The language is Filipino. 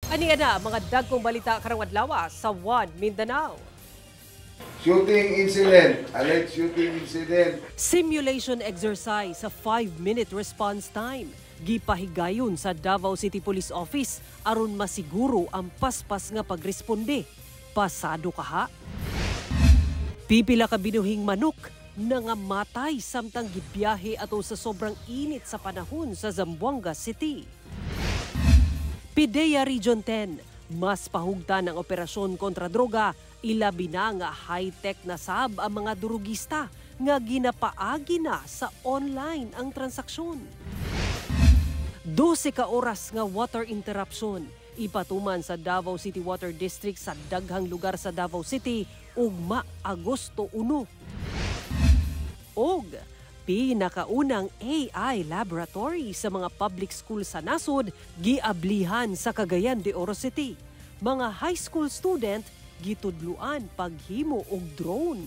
Ani ana mga dagkong balita karong adlaw sa One Mindanao. Shooting incident, alleged shooting incident. Simulation exercise sa 5-minute response time. Gipahigayon sa Davao City Police Office aron masiguro ang paspas nga pagresponde. Pasado ka ha? Pipila ka binuhing manok nangamatay samtang gibiyahe ato sa sobrang init sa panahon sa Zamboanga City. PIDEA Region 10, mas pahugtan ang operasyon kontra droga, ilabi na nga high-tech na sab ang mga durugista nga ginapaagi na sa online ang transaksyon. 12 ka oras nga water interruption, ipatuman sa Davao City Water District sa daghang lugar sa Davao City ugma Agosto 1. Og pinakaunang AI laboratory sa mga public school sa nasod giablihan sa Cagayan de Oro City. Mga high school student gitudluan paghimo og drone.